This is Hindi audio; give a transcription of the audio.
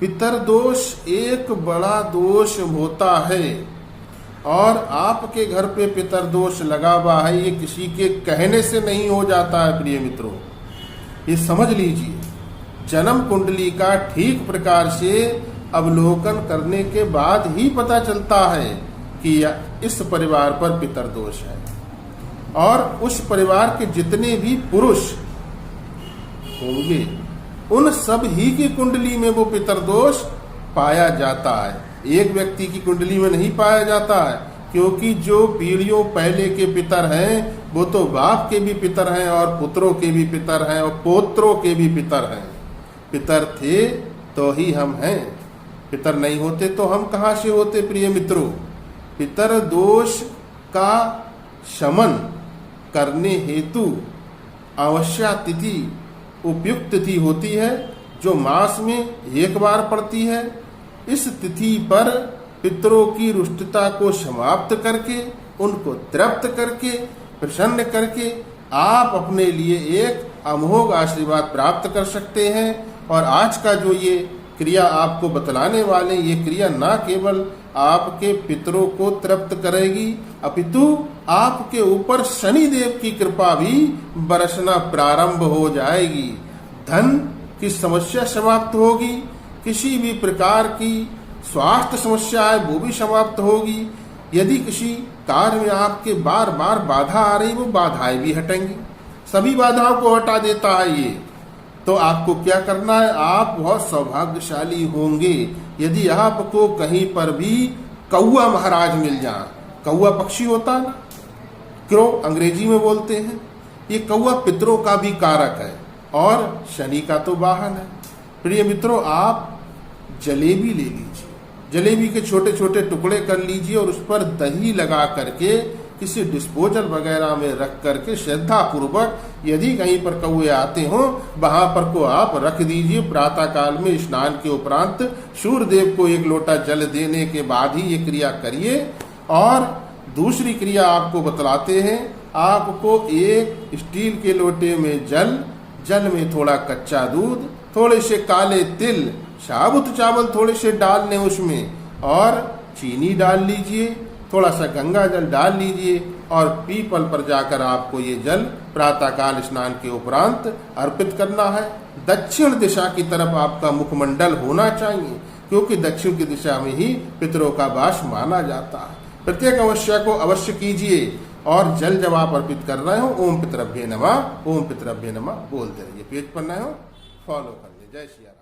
पितर दोष एक बड़ा दोष होता है और आपके घर पे पितर दोष लगा हुआ है, ये किसी के कहने से नहीं हो जाता है। प्रिय मित्रों, ये समझ लीजिए, जन्म कुंडली का ठीक प्रकार से अवलोकन करने के बाद ही पता चलता है कि इस परिवार पर पितर दोष है और उस परिवार के जितने भी पुरुष होंगे उन सब ही की कुंडली में वो पितर दोष पाया जाता है। एक व्यक्ति की कुंडली में नहीं पाया जाता है, क्योंकि जो पीढ़ियों पहले के पितर हैं वो तो बाप के भी पितर हैं और पुत्रों के भी पितर हैं और पोत्रों के भी पितर हैं। पितर थे तो ही हम हैं, पितर नहीं होते तो हम कहाँ से होते। प्रिय मित्रों, पितर दोष का शमन करने हेतु आवश्यक तिथि उपयुक्त तिथि होती है, जो मास में एक बार पड़ती है। इस तिथि पर पितरों की रुष्टता को समाप्त करके, उनको तृप्त करके, प्रसन्न करके आप अपने लिए एक अमोघ आशीर्वाद प्राप्त कर सकते हैं। और आज का जो ये क्रिया आपको बतलाने वाले, ये क्रिया ना केवल आपके पितरों को तृप्त करेगी, अपितु आपके ऊपर शनि देव की कृपा भी बरसना प्रारंभ हो जाएगी। धन की समस्या समाप्त होगी, किसी भी प्रकार की स्वास्थ्य समस्या है वो भी समाप्त होगी। यदि किसी कार्य में आपके बार बार बाधा आ रही, वो बाधाएं भी हटेंगी। सभी बाधाओं को हटा देता है ये। तो आपको क्या करना है, आप बहुत सौभाग्यशाली होंगे यदि आपको कहीं पर भी कौआ महाराज मिल जाए। कौआ पक्षी होता है ना, क्रो अंग्रेजी में बोलते हैं। ये कौआ पितरों का भी कारक है और शनि का तो वाहन है। प्रिय मित्रों, आप जलेबी ले लीजिए, जलेबी के छोटे छोटे टुकड़े कर लीजिए और उस पर दही लगा करके किसी डिस्पोजल वगैरह में रख करके श्रद्धा पूर्वक, यदि कहीं पर कौए आते हो वहां पर को आप रख दीजिए। प्रातः काल में स्नान के उपरांत सूर्य देव को एक लोटा जल देने के बाद ही ये क्रिया करिए। और दूसरी क्रिया आपको बतलाते हैं, आपको एक स्टील के लोटे में जल में थोड़ा कच्चा दूध, थोड़े से काले तिल, साबुत चावल थोड़े से डाल लें उसमें, और चीनी डाल लीजिए, थोड़ा सा गंगा जल डाल लीजिए और पीपल पर जाकर आपको ये जल प्रातःकाल स्नान के उपरांत अर्पित करना है। दक्षिण दिशा की तरफ आपका मुखमंडल होना चाहिए, क्योंकि दक्षिण की दिशा में ही पितरों का वास माना जाता है। प्रत्येक अवश्य को अवश्य कीजिए और जल जब आप अर्पित कर रहे हो, ओम पितरभ्ये नमः, ओम पितरभ्ये नमः बोलते रहिए। पेज पर नए हो फॉलो कर ले। जय श्री राम।